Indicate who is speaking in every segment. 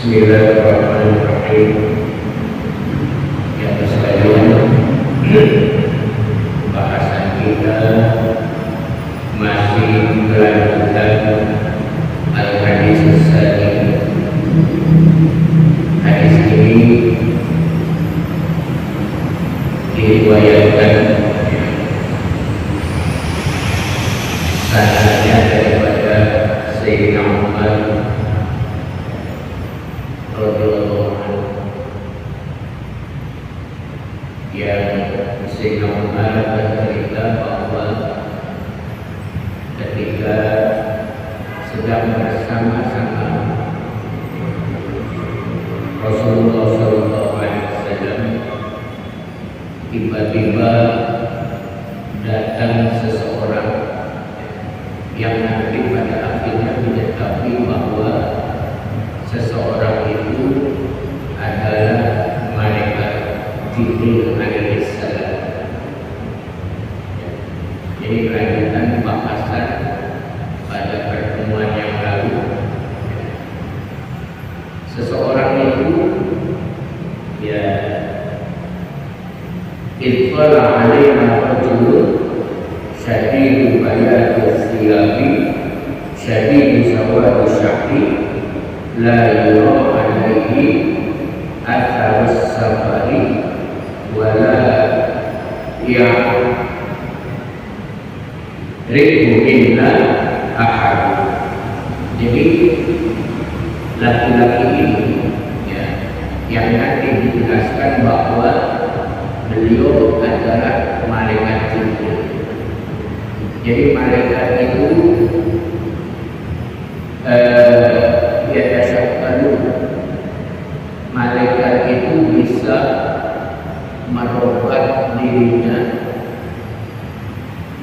Speaker 1: Bismillahirrahmanirrahim. Yang sekalian, bahasan kita masih melanjutkan al-hadis as-sani. Hadis ini diriwayatkan sanadnya daripada Sayyidina Umar radhiyallahu anhu, yang Sayyidina Umar bercerita bahwa ketika sedang bersama-sama Rasulullah SAW, tiba-tiba datang seseorang yang nanti pada akhirnya mengetahui bahwa seseorang itu adalah malaikat Jibril alaihissalam. Jadi kelanjutan bahasan pada pertemuan yang lalu. Seseorang itu Ittala alaina rajulun syadidu bayadil thiyabi syadidu sawadi syahri la yura alaihi atharus safari wala ya'rifu minna ahad. Jadi laki-laki ini yang nanti dijelaskan bahwa beliau adalah malaikat Jibril. Jadi malaikat itu malaikat itu bisa merubah dirinya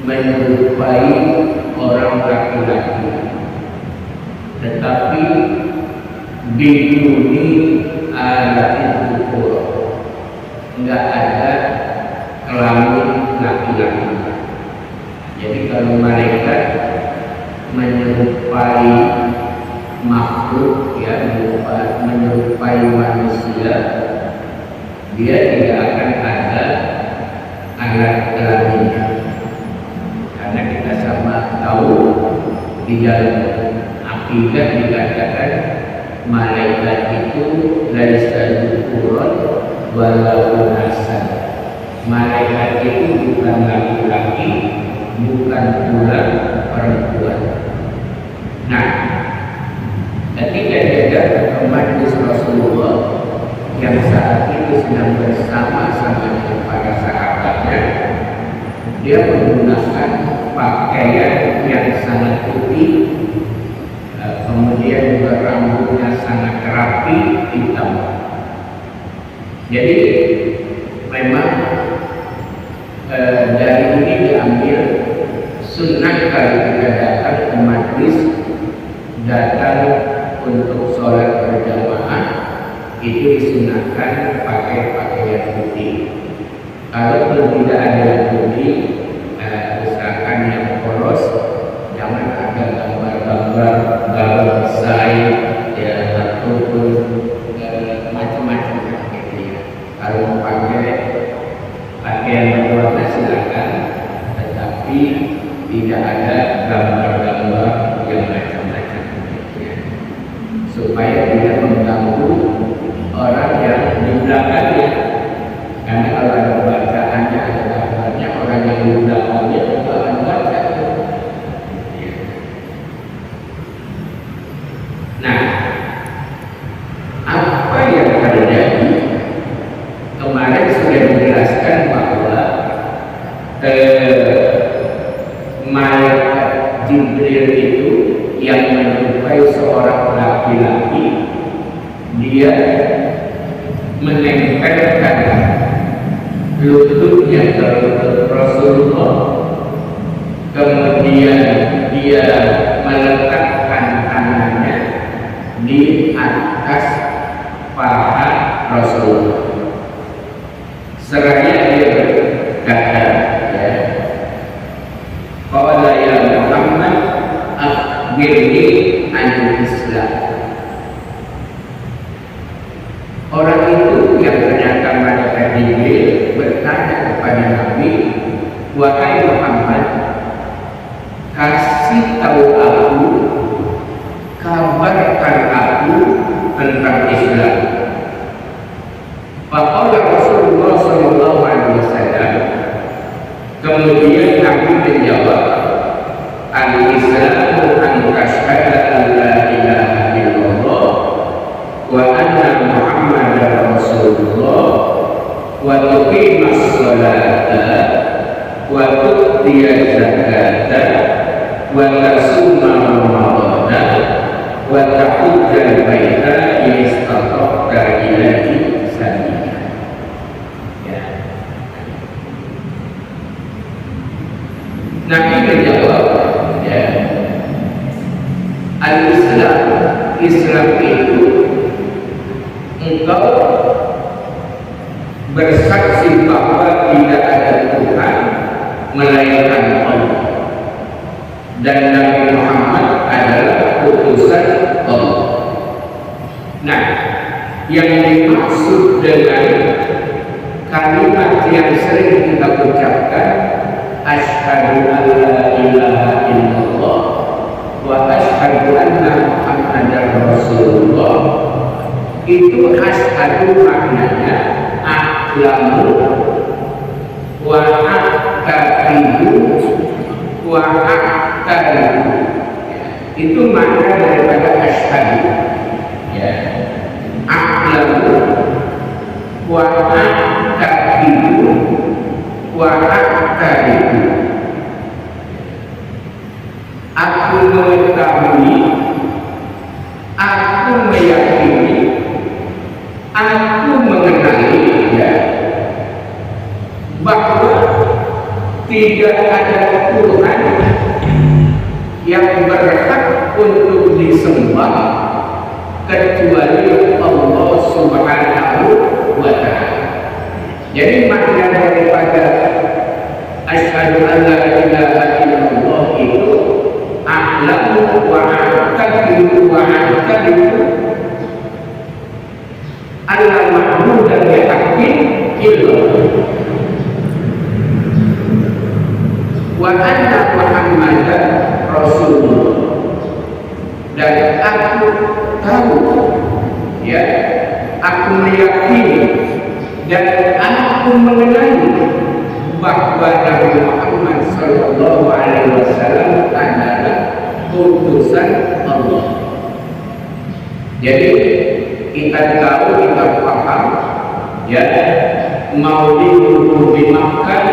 Speaker 1: menyerupai orang laki-laki, tetapi biduni alatil ukur, enggak ada kelamin laki-laki. Jadi kalau malaikat menyerupai makhluk, menyerupai manusia, dia tidak akan ada alat kelaminnya. Karena kita sama tahu di dalam akidah dikatakan malaikat itu laisa dzukran walau unasa. Malaikat itu bukan laki-laki, bukan pula perempuan. Nah, ketika dia datang ke majlis Rasulullah yang saat itu sedang bersama-sama dengan para sahabatnya, dia menggunakan pakaian yang sangat putih, kemudian juga rambutnya sangat rapi hitam. Jadi memang dari ini diambil sunnah kalau kita datang ke majlis, datang untuk sholat berjamaah, itu disunahkan pakai pakaian putih. Kalau tidak ada yang putih, misalkan yang polos, jangan ada gambar-gambar gaun sai, ataupun macam-macam gitu ya. Kalau pakai pakaian berwarna silakan, tetapi tidak ada gambar-gambar yang macam-macam gitu ya, supaya tidak mengganggu orang yang di belakangnya. Karena kalau ada bacaannya, ada gambarnya, orang yang di belakangnya juga akan baca. Nah, apa yang terjadi? Kemarin sudah dijelaskan bahwa malaikat Jibril itu yang menyerupai seorang laki-laki, dia menempelkan lututnya ke lutut Rasulullah, kemudian dia meletakkan tangannya di atas paha Rasulullah. Seraya dia berkata, qala ya Muhammad akhbirni an Islam. bertanya kepada Nabi, wahai Muhammad, kasih tahu aku, kabarkan aku tentang Islam. Faqala Rasulullah sallallahu alaihi wasallam, kemudian Nabi menjawab, al-Islamu an tashhada an la ilaha illallah wa anna Muhammadar Rasulullah wa tuqimas sholata wa tu'tiyaz zakata wa tasuma ramadana wa tahujjal baita in istata'ta ilaihi sabila. Ya. Nabi menjawab, ya, al-Islam, Islam itu engkau bersaksi bahwa tidak ada Tuhan melainkan Allah dan Nabi Muhammad adalah utusan Allah. Nah, yang dimaksud dengan kalimat yang sering kita ucapkan, asyhadu an la ilaha illallah wa asyhadu anna Muhammadar Rasulullah, itu asyhadu maknanya a'lamu wa a'taqidu wa a'tarifu. Itu makna daripada asyhadu, ya. A'lamu wa a'taqidu wa a'tarifu. Aku mengetahui, aku meyakini, aku mengenali, ya, bahwa tidak ada Tuhan yang berhak untuk disembah kecuali Allah Subhanahu wa ta'ala. Jadi makna daripada asyhadu an la ilaha illallah itu a'lamu wa a'taqidu wa a'tarifu alla ma'budan bihaqqin illallah wa anna Muhammadan Rasulullah, dan aku tahu, ya, aku meyakini dan aku mengenali bahwa Nabi Muhammad sallallahu alaihi wasallam adalah utusan Allah. Jadi kita tahu, kita paham, ya, mauliduhu di Makkah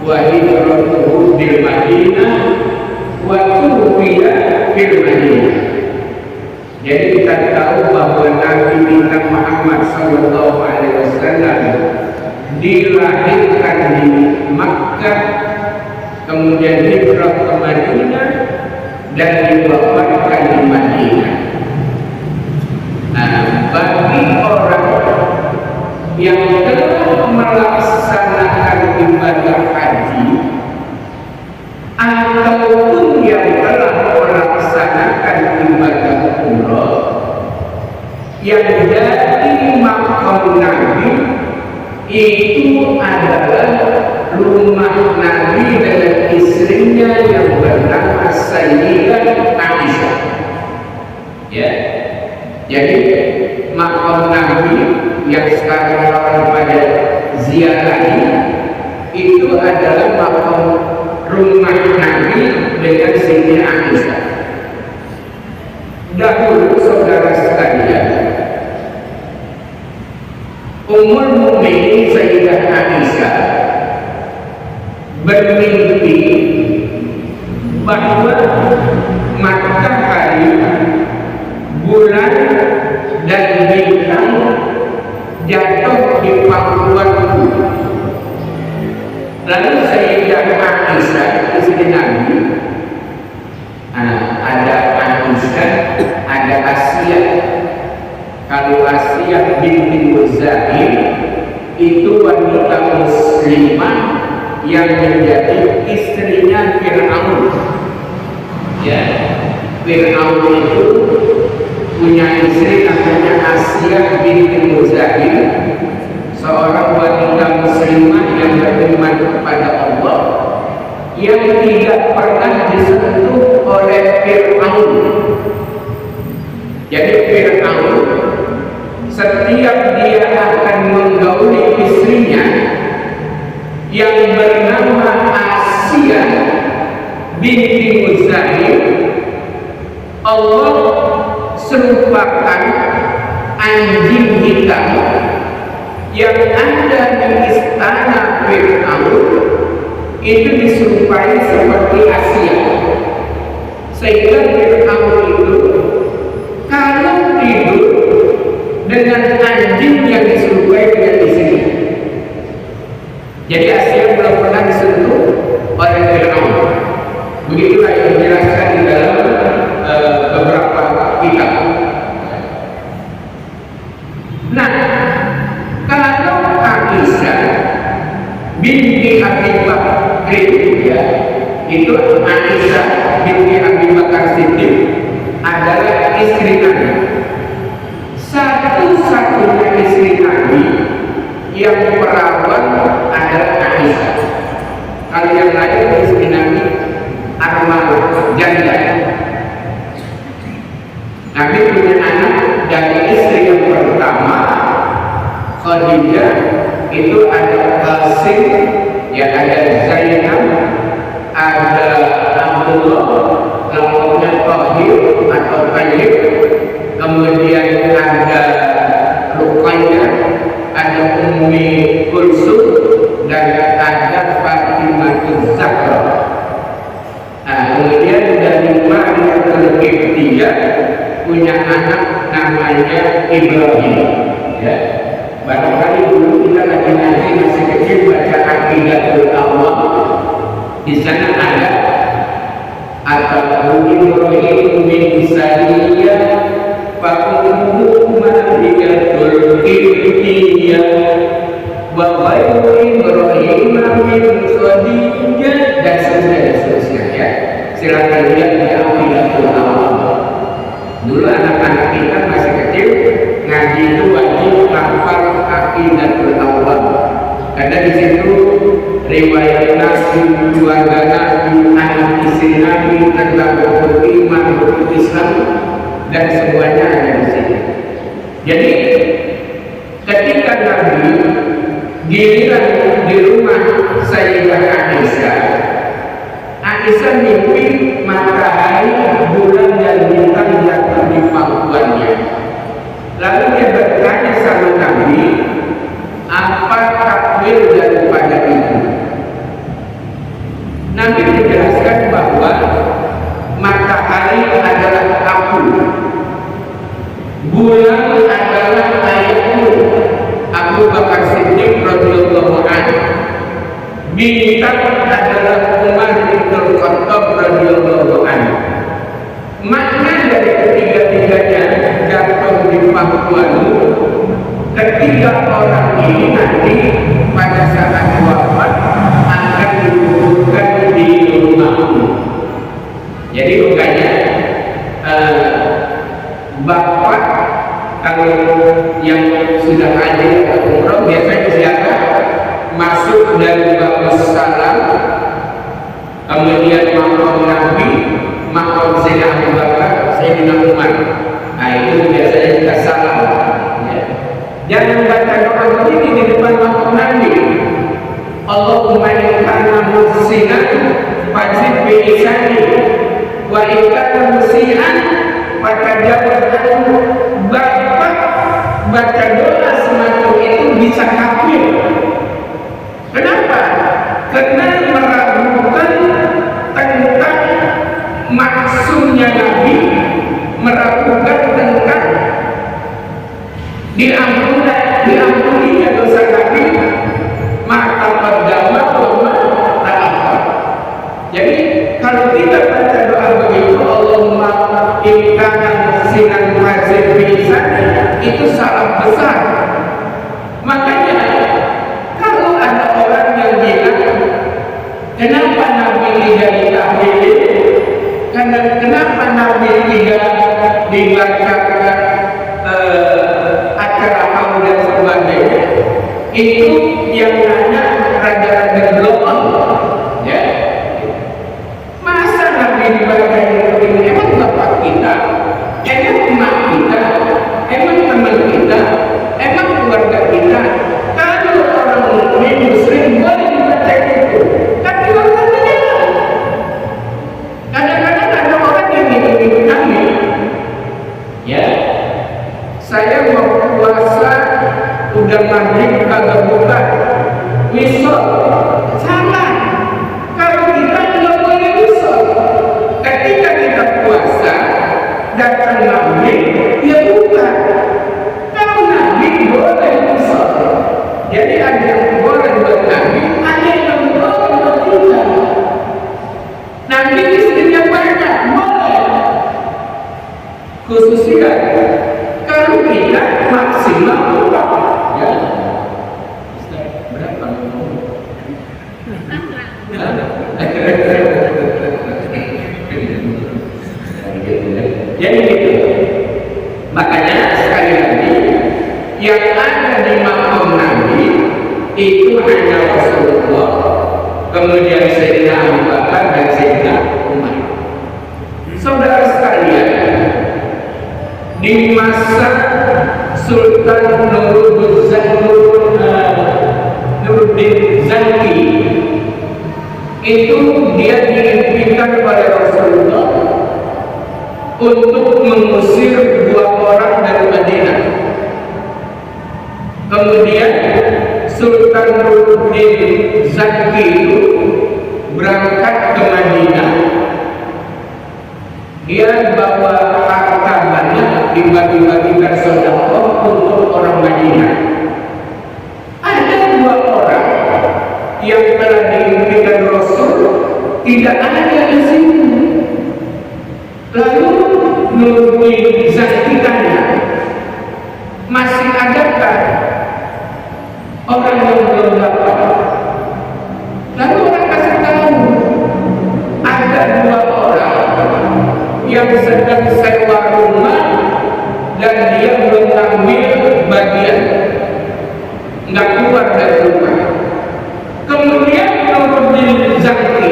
Speaker 1: wa hijratuhu bil Madinah wa tuwfiya bil Madinah. Jadi kita tahu bahwa Nabi kita Muhammad sallallahu alaihi wasallam dilahirkan di Makkah, kemudian hijrah ke Madinah dan diwafatkan di Madinah. Nah, bagi orang yang telah melaksanakan ibadah haji ataupun yang telah melaksanakan ibadah umrah, yang jadi makam Nabi itu adalah rumah Nabi dengan istrinya yang bernama Sayyidah Aisyah, ya. Jadi makam Nabi yang sekarang orang pada ziarahi itu adalah makam rumah Nabi dengan Sayyidah Aisyah. Dahulu saudara sekalian, Ummul Mukminin Sayyidah Aisyah bermimpi bahwa matahari, bulan dan bintang jatuh di pangkuanku. Lalu Sayyidah Aisyah, istri Nabi, ada Aisyah, ada Asiyah. Kalau Asiyah binti Muzahir itu wanita muslimah yang menjadi istrinya Fir'aun, ya. Fir'aun itu punya istri namanya Asiyah binti Muzahir, seorang wanita muslimah Fir'aun. Jadi Fir'aun setiap dia akan menggauli istrinya yang bernama Asia binti Muzahim, Allah serupakan anjing hitam yang ada di istana Fir'aun itu diserupai seperti Asia, sehingga Fir'aun itu kalau tidur dengan anjing yang diserupai dengan istrinya. Jadi Asia belum pernah disentuh oleh Fir'aun. Begitulah yang dijelaskan di dalam beberapa kitab. Nah, kalau Aisyah binti Abi Bakar, ya, itu Aisyah binti Abi Bakar Siddiq adalah istri Nabi, satu-satunya istri Nabi yang perawan adalah Aisyah. Kalau yang lain istri Nabi armal janda. Nabi punya anak dari istri yang pertama Khadijah, itu ada Qasim, ya, ada Zainab, ada Abdullah, namanya Tahir atau Tayyib, kemudian ada Ruqayyah, ada Ummi Kulsum, dan ada Fatimah Zahra. Nah, kemudian dari Mariyatul Qibtiyah punya anak namanya Ibrahim, ya. Barangkali dulu kita lagi ngaji masih kecil baca Aqidatul Awwam, di sana ada atau Ibrahim min Isaniyah Fakummu Mariyatul Qibtiyah wa ghairu Ibrahim min Khadijah, dan seterusnya, ya. Silakan lihat di Aqidatul Awwam. Dulu anak-anak kita masih kecil ngaji itu wajib hafal Aqidatul Awwam, karena di situ riwayat Nabi, keluarga Nabi, anak istri Nabi, tentang beriman, berislam, dan semuanya ada di sini. Jadi ketika Nabi giliran di rumah Sayyidah Aisyah, Aisyah mimpi matahari, bulan, dan bintang jatuh di pangkuannya. Lalu dia bertanya sama Nabi, apa takwil daripada itu? Nabi menjelaskan bahwa matahari adalah apu, bulan adalah ayatmu Abu Bakar Siddiq radhiyallahu anhu, bintang adalah Umar bin Khattab radhiyallahu anhu. Makna dari ketiga-tiganya jatuh di pangkuanmu, ketiga orang ini nanti pada saat wafat akan dikuburkan di rumahmu. Jadi bukannya bapak kalau yang sudah haji atau umroh biasanya ziarah masuk dari bab salam, kemudian makam Nabi, makam Sayyidina Abu Bakar, Sayyidina Umar. Nah, itu biasanya kita salam, ya. Jangan baca doa begini di depan makam Nabi. Allahumma in kana muhsinan fajzid bi ihsani wa in kana musian fatajawaz anhu. Bapak baca doa semacam itu bisa kafir. Kenapa? Karena meragukan tentang maksudnya Nabi, meragukan tentang diampuninya dosa Nabi, maka pertama ta'akhir. Jadi kalau kita baca doa begitu, Allahumma in kana muhsinan fajzid bi ihsani, itu salah besar. Makanya kalau ada orang yang bilang kenapa Nabi tidak ditahlilin, kenapa Nabi tidak dibacakan acara haul dan sebagainya, itu yang nanya raja-raja global, ya. Masa Nabi dibacakan begini? Emang kagak buka wisol. Salah. Kalau kita nggak boleh wisol. Ketika kita puasa datang maghrib, ya buka. Kalau Nabi boleh wisol. Jadi ada yang boleh buat Nabi, ada yang boleh buat kita. Nabi istrinya banyak, boleh. Khususnya kalau kita maksimal buka, ya. Berapa? Jadi gitu. Makanya sekali lagi yang ada di makam Nabi itu hanya Rasulullah, kemudian Sayyidina Abu Bakar dan Sayyidina Umar. Saudara sekalian, di masa Sultan Nuruddin Zanki itu dia diimpikan oleh Rasulullah untuk mengusir 2 orang dari Madinah. Kemudian Sultan Nuruddin Zanki itu berangkat ke Madinah. Dia bawa harta banyak, dibagi-bagikan sedekah untuk orang Madinah. Ada 2 orang yang telah diimpikan Rasul tidak ada di sini. Lalu Nuruddin Zanki tanya, masih adakah orang yang belum dapat? Lalu orang kasih tahu, ada 2 orang yang sedang sewa rumah dan dia belum ambil bagian, nggak keluar dari rumah. Kemudian Nuruddin Zanki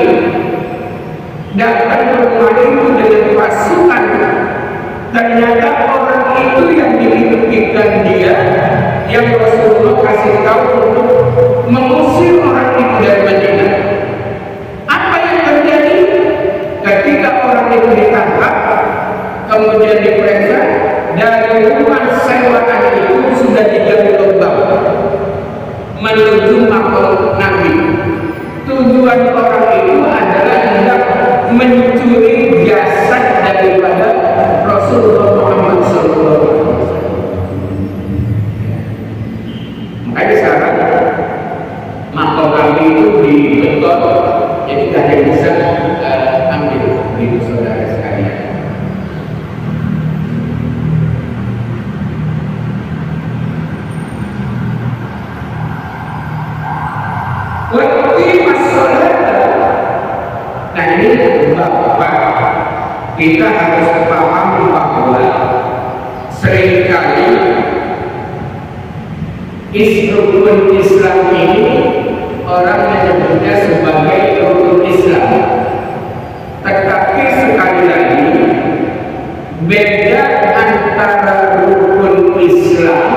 Speaker 1: datang ke rumah itu dengan pasukan. Ternyata orang itu yang diimpikan dia, yang Rasulullah kasih tahu untuk mengusir orang itu dari Madinah. Apa yang terjadi? Ketika orang itu ditangkap, kemudian diperiksa, dari rumah sewaan itu sudah digali lubang menuju makam Nabi. Tujuan orang itu adalah hendak mencuri jasad daripada Rasulullah Muhammad SAW. Makanya sekarang makam Nabi itu dibeton, jadi tidak ada yang bisa ambil, begitu saudara sekalian. Waktu masalah, nah ini Bapak, kita harus paham bahwa seringkali rukun Islam ini orang menyebutnya sebagai rukun Islam, tetapi sekali lagi beda antara rukun Islam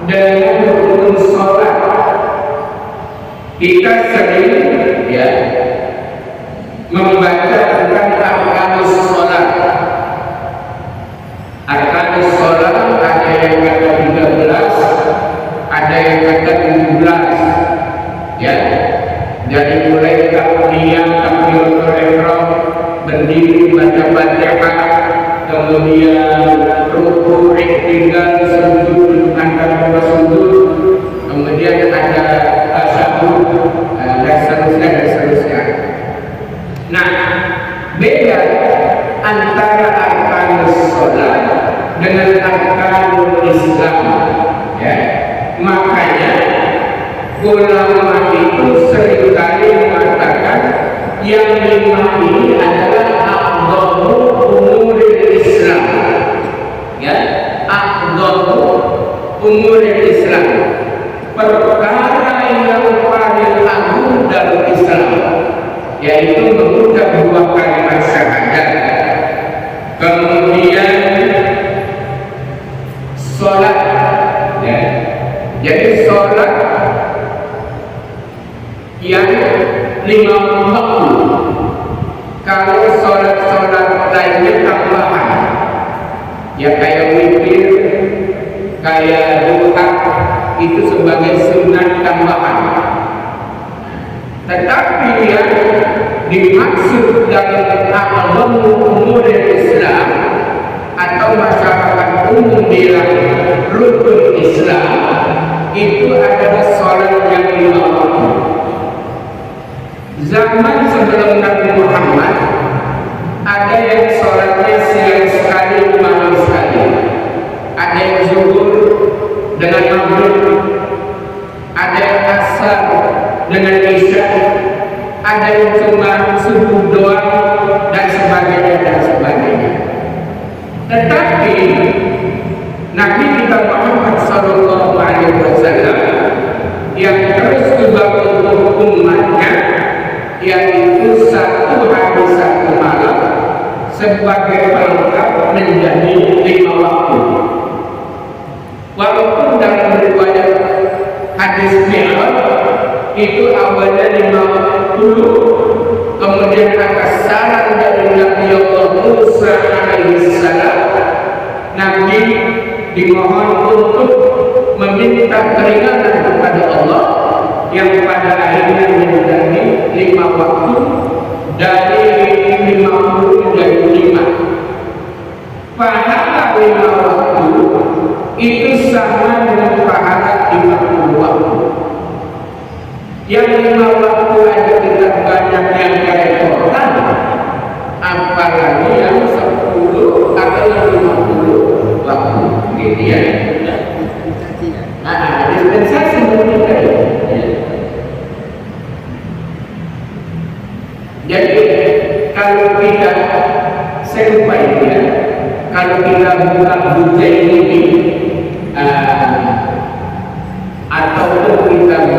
Speaker 1: dengan rukun sholat. Kita sering ya membaca tentang arkanus sholat. Arkanus sholat ada yang kata 13, ada yang kata 17, ya. Jadi mulai takbir, takbiratul ihram, berdiri baca Fatihah, kemudian ruku, i'tidal, sujud, antara 2 sujud, kemudian ada dan seterusnya. Nah, beda antara arkanus sholat dengan arkanul Islam, ya. Makanya ulama itu seringkali mengatakan yang 5 ini adalah a'dhamu umuril Islam, ya. A'dhamu umuril Islam, perkara yang paling agung dalam Islam, yaitu mengucap 2 kalimat syahadat, kemudian sholat, ya. Jadi sholat yang 5 waktu. Kalau sholat lainnya tambahan, ya kayak witir, kayak duha, itu sebagai sunat tambahan. Tetapi yang dimaksud dalam a'dhamu umur Islam atau masyarakat umum bilang rukun Islam itu adalah sholat yang 5 waktu. Zaman sebelum Nabi Muhammad ada yang sholatnya siang sekali, malam sekali. Ada yang zuhur dengan maghrib, ada yang asar dengan isya, ada yang cuma subuh doang dan sebagainya dan sebagainya. Tetapi Nabi kita Muhammad Sallallahu Alaihi Wasallam yang terus dibangun untuk umatnya, yaitu satu hari satu malam sebagai pelengkap menjadi 5 waktu. Walaupun dalam riwayat hadis Mi'raj itu awalnya 50, kemudian atas saran dari Nabi Allah Musa alaihi salam, Nabi dimohon untuk meminta keringanan kepada Allah yang pada akhirnya menjadi 5 waktu dari 50 menjadi 5. Pahala 5 waktu itu sama dengan pahala 50 waktu. Yang 5 waktu aja kita banyak yang kerepotan, apalagi yang 10 atau yang 50 waktu, gitu ya. Nah, dispensasi berbeda. Jadi kalau kita serupa itu ya, kalau kita buka buku ini ataupun kita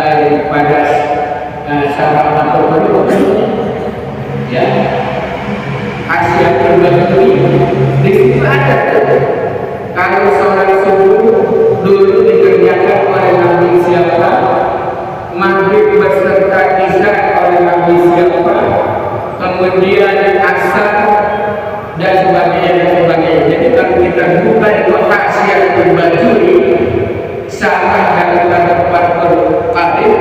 Speaker 1: daripada saraf atau ya Asia terbagi di situ ada. Kalau sholat subuh dulu dikerjakan oleh Nabi siapa, maghrib beserta isya oleh Nabi siapa, kemudian asar dan sebagainya dan sebagainya. Jadi kalau kita buka itu Asia terbagi sama daripada Fathul Qadir,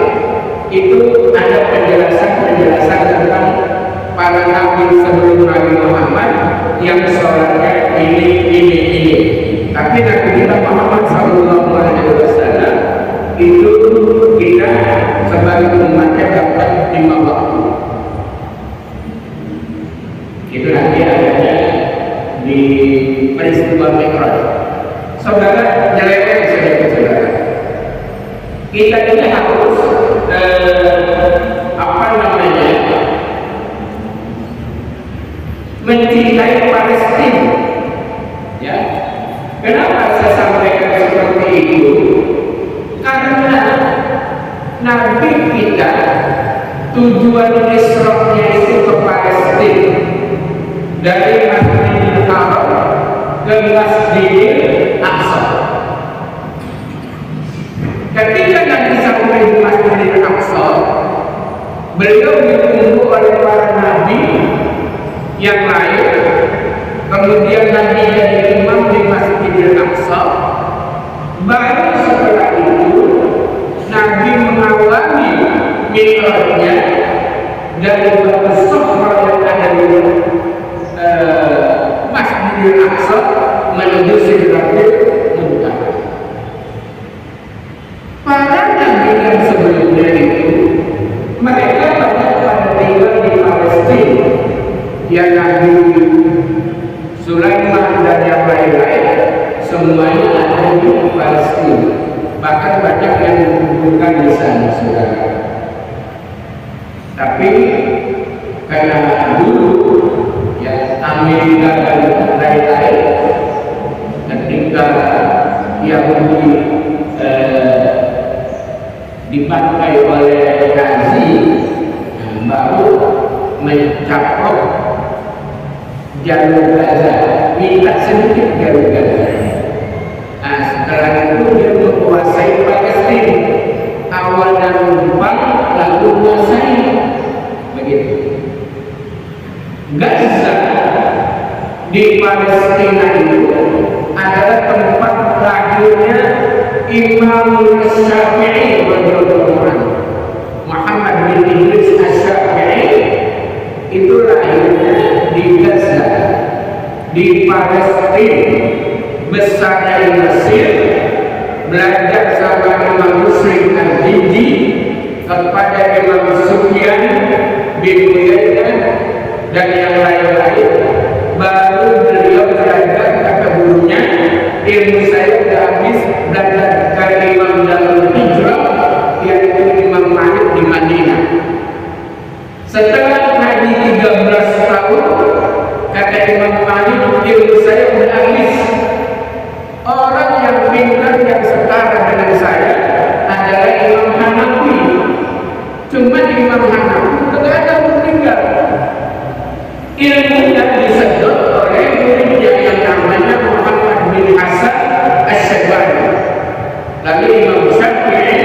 Speaker 1: itu ada penjelasan tentang para nabi sebelum Nabi Muhammad yang sholatnya ini. Tapi Nabi kita Muhammad Sallallahu Alaihi Wasallam itu kita sebagai umatnya dapat 5 waktu. Itu nanti adanya di peristiwa Mi'raj. Saudara nyeleweng saudara. Kita ini harus mencintai Palestina. Ya. Kenapa saya sampaikan seperti itu? Karena Nabi kita tujuan Isra-nya itu ke Palestina, dari Masjidil Haram ke Masjidil Aqsa. Ketika Nabi sampai di Masjidil Aqsa, beliau ditunggu oleh para nabi yang lain. Kemudian Nabi jadi imam di Masjidil Aqsa. Baru setelah itu Nabi mengawali mi'rajnya dari Batu Sofra yang ada di Masjidil Aqsa menuju Sidratul Muntaha. Para nabi yang sebelumnya itu mereka banyak pada tinggal di Palestina, yang Nabi Sulaiman dan yang lain-lain semuanya ada di Palestina. Bahkan banyak yang dikumpulkan di sana, saudara. Tapi karena dulu ya Amerika dan lain-lain ketika Yahudi dipakai oleh Nazi, baru mencaplok jalur Gaza, minta sedikit jalur Gaza. Nah, setelah itu dia menguasai Palestina. Awalnya menumpang, lalu menguasai. Begitu. Gaza di Palestina itu adalah tempat lahirnya Imam Syafi'i radhiyallahu anhu, Muhammad bin Idris Asy-Syafi'i itu lahirnya di Gaza, di Palestina, besar dari Mesir, belajar sama Imam Muslim Al-Hindi, kepada Imam Sufyan bin Uyainah dan yang lain-lain. Baru beliau belajar kata gurunya, ilmu saya sudah habis belajar dari Imam Darul Hijrah, yaitu Imam Malik di Madinah. Setelah ngaji 13 tahun, kata Imam Malik, ilmu saya sudah habis. Orang yang pintar yang setara dengan saya adalah Imam Hanafi. Cuma Imam Hanafi tidak ada meninggal. Ilmu yang disedot oleh muridnya yang namanya Muhammad bin Hasan Asy-Syaibani. Lalu Imam Syafi'i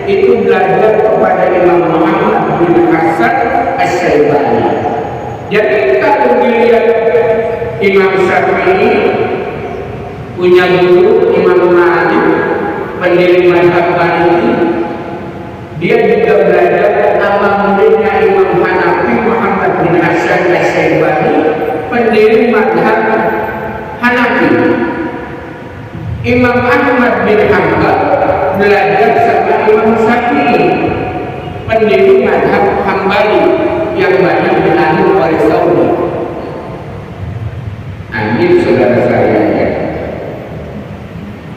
Speaker 1: itu belajar kepada Imam Muhammad bin Hasan Asy-Syaibani. Jadi kalau dilihat Imam Syafi'i punya guru Imam Malik, pendiri mazhab Maliki, dia juga belajar sama muridnya Imam Hanafi Muhammad bin Hasan Asy-Syaibani, pendiri mazhab Hanafi. Imam Ahmad bin Hanbal belajar sama Imam Syafi'i, pendiri mazhab Hambali yang banyak dianut oleh Saudi. Amin, saudara saya ya.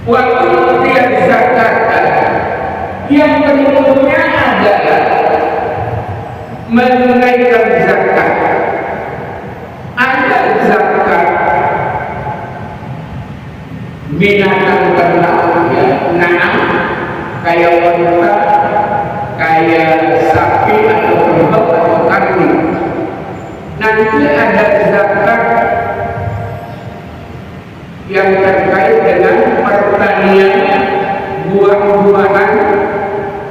Speaker 1: Waktu dia zakat yang berikutnya adalah menunaikan zakat. Ada zakat binatang ternak, ya, naam, kayak wanita, kayak sapi atau kerbau atau kambing. Nanti ada zakat yang terkait dengan pertanian, buah-buahan,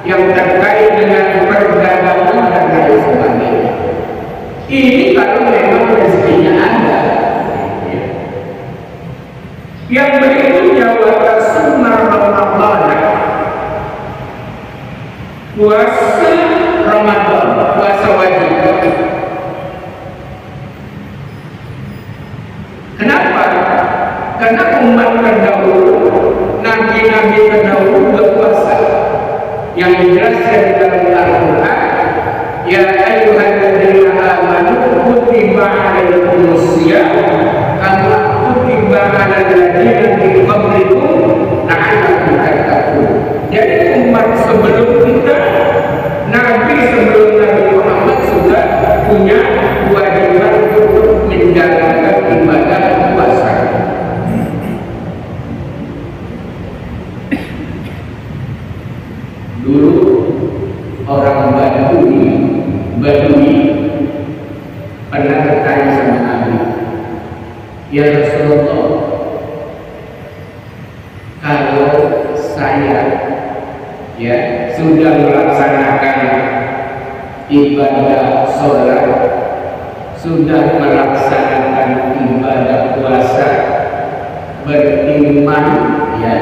Speaker 1: yang terkait dengan perdagangan dan lain sebagainya. Ini kalau memang rezekinya ada. Yang berikutnya wata sunnah Ramadan, puasa Ramadan, puasa wajib. Kenapa? Karena umat terdahulu, nabi-nabi terdahulu berpuasa. Yang dijelaskan dalam Al-Quran, ya ayyuhalladzina amanu kutiba alaikumus syiyam kama kutiba alal ladzina min qablikum la'allakum tattaqun. Jadi umat sebelum kita, nabi sebelum Nabi Muhammad sudah punya kewajiban untuk menjalankan ibadah puasa. Dulu orang Badui pernah bertanya sama Nabi, ya Rasulullah, kalau saya ya sudah melaksanakan ibadah sholat, sudah melaksanakan ibadah puasa, beriman, ya,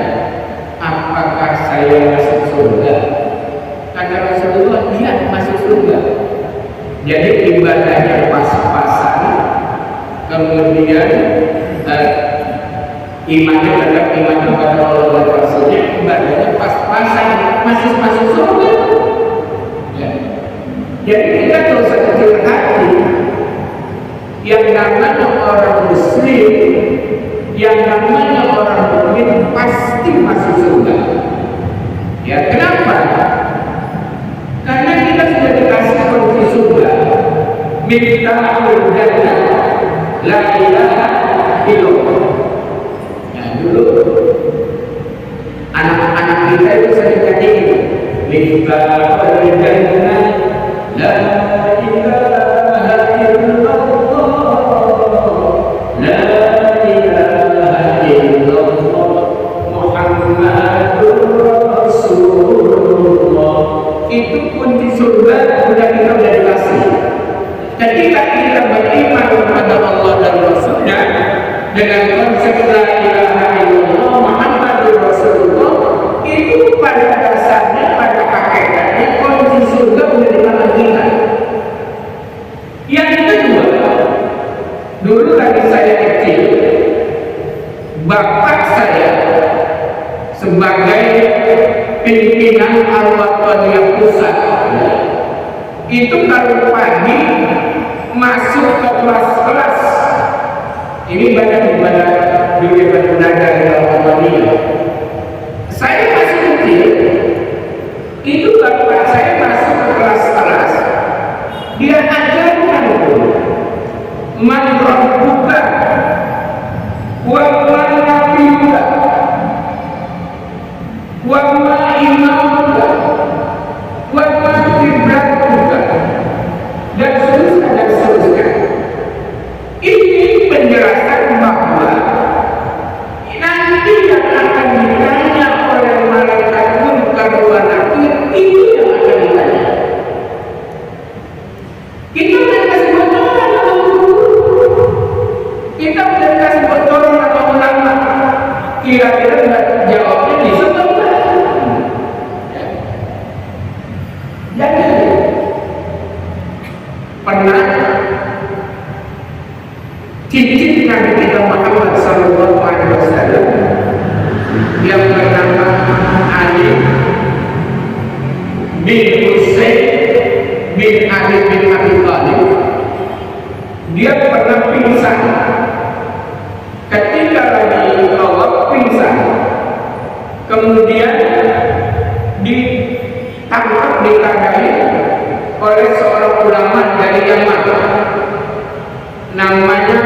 Speaker 1: apakah saya masuk surga? Kata Rasulullah, iya, masuk surga. Jadi ibadahnya pas-pasan, kemudian imannya tetap iman kepada Allah dan Rasulnya, ibadahnya pas-pasan, masuk surga. Ya. Jadi kita terus kecil hati, yang namanya orang Muslim, yang namanya orang mukmin pasti masuk surga. Ya, kenapa? Karena kita sudah dikasih kunci surga. Miftahul jannah la ilaha illallah. Ya, dulu anak-anak kita itu sering nyanyi Miftahul jannah la ilaha illallah, la ilaha illallah Muhammadur Rasulullah. Itu kunci surga sudah kita dikasih. Ketika kita beriman kepada Allah dan Rasulnya dengan konsep la ilaha illallah Muhammadur Rasulullah, pimpinan Al-Wataniyah Pusat itu kalau pagi masuk ke kelas-kelas, ini banyak pada dunia bernada di Al-Wataniyah. Saya masih kecil, itu bapak saya masuk ke kelas-kelas, dia ajarkan man rabbuka wa man nabiyuka wa ma imamuka wa ma kiblatuka, dan seterusnya. Ini penjelasan bahwa nanti yang akan ditanya oleh malaikat munkar wa nakir, itu yang akan ditanya. Kita udah kasih bocoran atau kita udah kasih bocoran atau ulama, kira-kira jawabnya bisa atau enggak? Jadi pernah cincin Nabi kita Muhammad Sallallahu Alaihi Wasallam yang bernama Ali bin Husain bin Ali bin Abi Thalib, dia pernah pingsan. Ketika lagi tawaf pingsan, kemudian ditangkap, ditandai oleh seorang ulama dari Yaman, namanya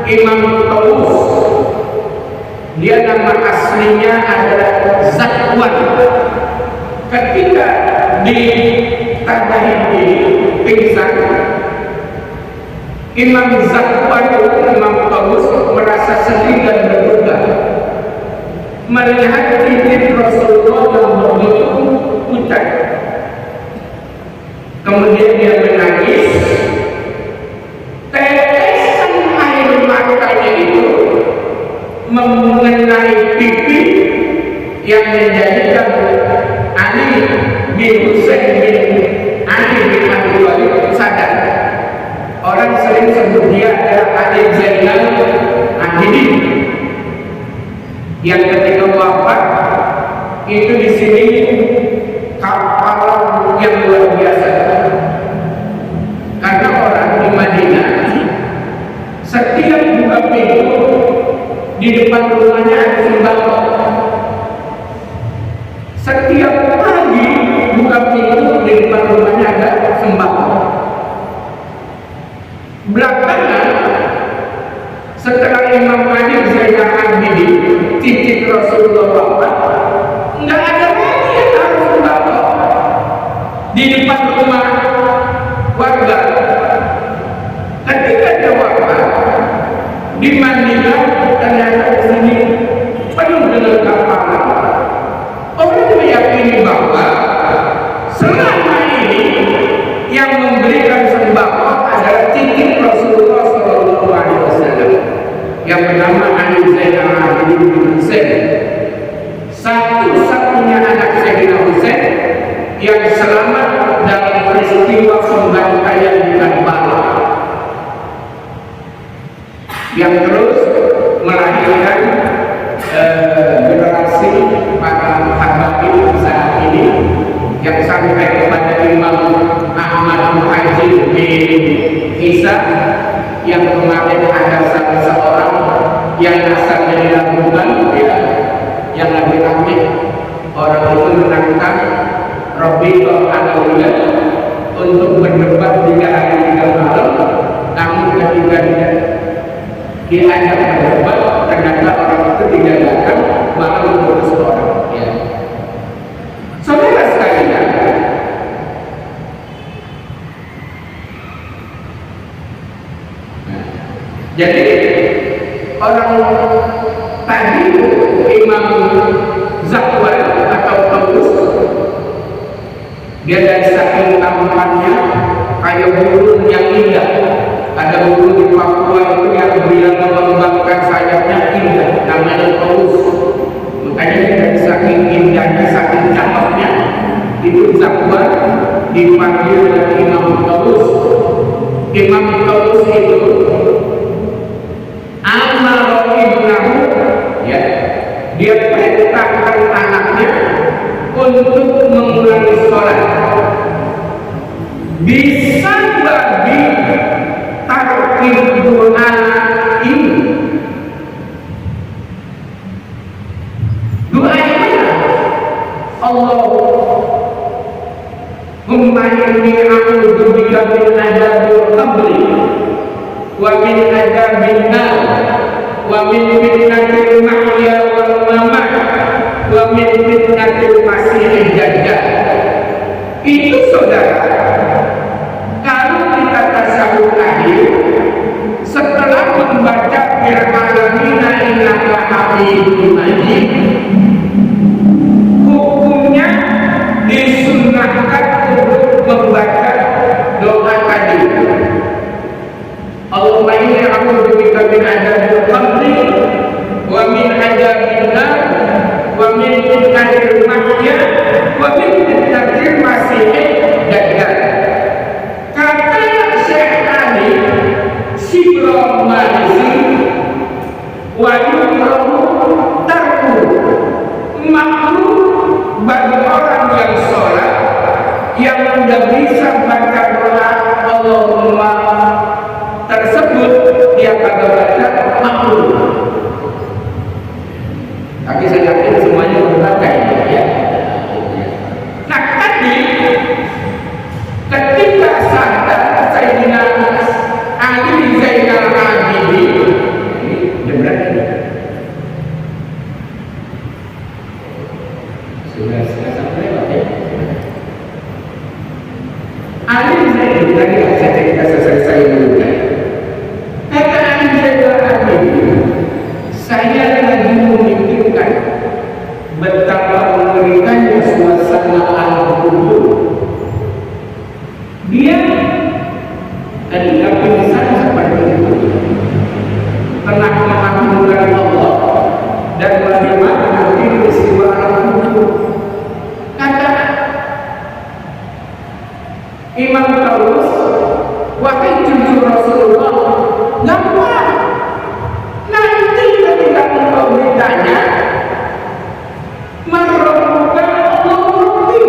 Speaker 1: Imam Tawus. Dia nama aslinya adalah Zakwan. Ketika ditandai di pingsan, Imam Zakwan, Imam Tawus merasa sedih dan berduka melihat cincin Rasulullah yang begitu pucat. Kemudian dia menangis. Tetesan air matanya itu mengenai pipi yang menjadikan Ali bin Husain bin Ali bin Abi Thalib sadar. Orang sering sebut dia adalah Ali Zainal Abidin, yang ketika wafat itu di sini kapalan yang luar biasa. Karena orang di Madinah setiap buka pintu di depan rumahnya ada sembako. Setiap pagi buka pintu di depan rumahnya ada sembako. Belakangan setelah Imam Ali Zainal Abidin cincin Rasulullah wafat, nggak ada lagi yang harus sembako di depan rumah warga. Ketika dia wafat di Madinah, ternyata di sini penuh dengan kapalan. Orang meyakini bahwa selama ini yang memberikan sembako adalah cincin Rasulullah Sallallahu Alaihi Wasallam yang bernama Ali Zainal Abidin bin Husain, satu-satunya anak Sayyidina Husain yang selamat dalam peristiwa pembantaian di Karbala, yang terus melahirkan generasi para habaib saat ini yang sampai kepada Imam Ahmad Muhajir bin Isa, yang kemarin ada salah seorang yang asalnya dilakukan yang lagi ramai orang itu menantang Rabi'ul Alawiyah untuk berdebat 3 hari 3 malam, namun ketika diajak berdebat ternyata orang itu tidak datang, malah memutus orang. Ya. Saudara sekalian, jadi orang tadi Imam Zakwan atau Tawus, dia dari saking tampannya kayak burung yang indah. Ada burung di Papua itu yang bila mengembangkan sayapnya indah, namanya Tawus. Makanya dia dari saking indahnya, saking cakepnya, itu Zakwan dipanggil oleh Imam Tawus. Imam Tawus itu Amar ibnahu, ya, dia perintahkan anaknya untuk untuk mengulangi sholat bisa bagi tarkib doa ini. Doa ini Allahumma inni a'udzu bika min adzabil qabri wa min adzabil nar wa min fitnatil mahya wal mamat wa min fitnatil masiihid dajjal. Itu saudara, kalau kita tasawuf akhir setelah membaca firman-Nya innaka hamidum majid, hukumnya disunnahkan untuk membaca doa tadi. Allahumma inni a'udzu bika min adzabil qabri wa min adzabil nar wa min fitnatil mahya wa min fitnatil masiihid dajjal. Kata Syekh Ali Sibro Malisi wa yukrahu tarku, makruh bagi orang yang sholat yang tidak bisa baca doa Allahumma tersebut, dia kagak baca, makruh. Tapi saya yakin semuanya membaca ya. Nah tadi ketika sadar Sayyidina Ali Zainal Abidin ini berarti sudah sampai ya. Ali Zainal tadi saya cerita selesai dulu. Kata Ali Zainal Abidin, saya lagi memikirkan betapa mengerikannya suasana al-kubur. Dia ketika pingsan seperti itu, telah mengagungkan Allah dan bagaimana nanti peristiwa al-kubur. Kata Imam Taurus, wahai cucu Rasulullah, gampang. Nanti ketika engkau ditanya, marrabbuka Allahu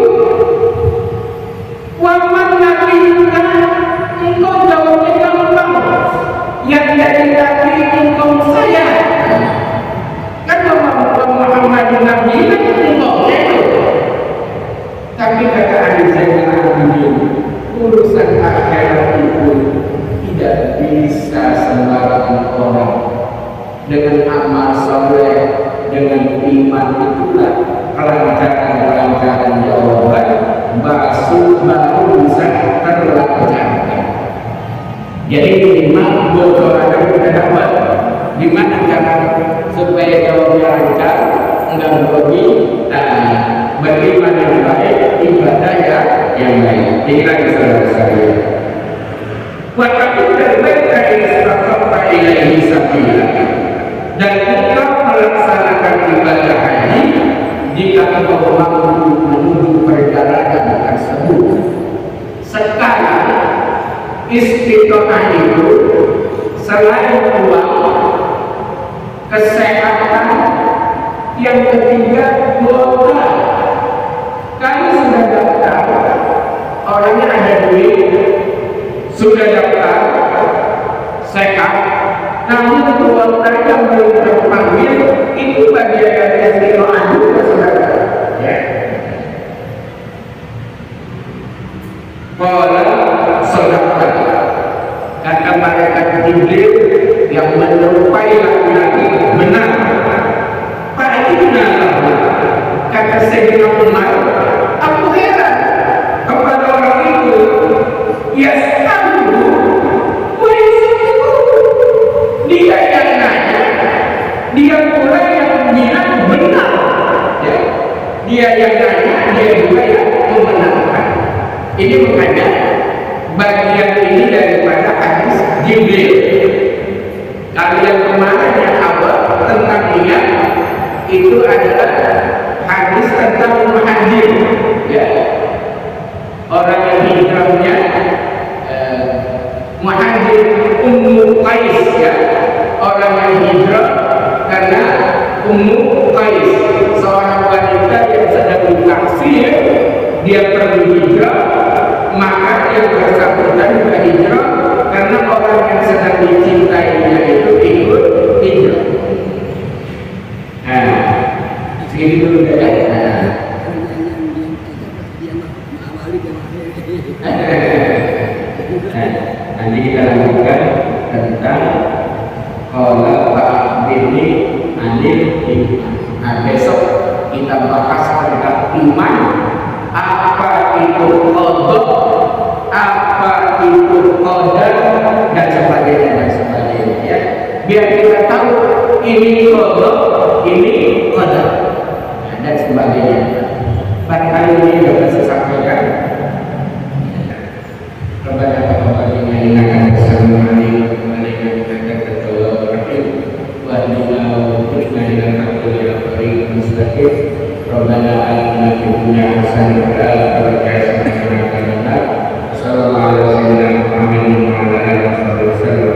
Speaker 1: wa man nabiyuka, engkau jawabnya gampang. Yang jadi nabi engkau saya. Kan Muhammad Nabi engkau itu. Tapi kata Ali Zainal Abidin, urusan akhirat itu tidak bisa sembarang orang. Dengan amal soleh, dengan iman itulah kelancaran jawaban baru bisa terlaksana. Jadi minimal bocoran kita dapat. Gimana cara supaya jawabnya lancar, enggak grogi? Bagaimana yang baik, ibadah yang baik. Inilah saudara-saudara. Wataku terbaikkan istirahat ilaihi sabila, dan engkau melaksanakan ibadah haji jika engkau mampu menuju perjalanan tersebut. Sekarang istiqomah itu selain uang, kesehatan, yang ketiga doa. Kalau sudah daftar, orangnya ada duit, sudah daftar, sehat, namun doa yang belum terpanggil, itu bagian dari istiqomah juga, saudara. Ya. Kalau saudara, kata malaikat Jibril yang menyerupai laki-laki, benar. Pak ini benar. Kata Sayyidina Umar, aku heran kepada orang itu. Ya selalu dia yang nanya, dia pula yang bilang benar. Ya. Dia yang nanya, dia juga yang membenarkan. Ini makanya bagian ini daripada hadis Jibril. Kalau yang kemarin yang awal tentang niat itu adalah hadis tentang muhajir, ya. Orang yang hijrahnya muhajir Ummu Qais, ya. Orang yang hijrah karena Ummu Qais, seorang wanita yang sedang ditaksir dia perlu hijrah, maka yang bersangkutan juga hijrah karena orang yang sedang dicintainya itu ikut hijrah. Nah, segini dulu ya. Nanti kita lanjutkan tentang kalau Pak Bini Anil. Nah, besok kita bahas tentang iman, apa itu qadar, apa itu qadar, dan sebagainya ya. Biar kita tahu ini qadar, ini qadar, dan sebagainya. Pada kali ini dapat saya sampaikan. Kepada Bapak yang akan bersama dengan ketua Rabbana atina fid dunya hasanah wa fil akhirati hasanah. Sallallahu alaihi wa sallam.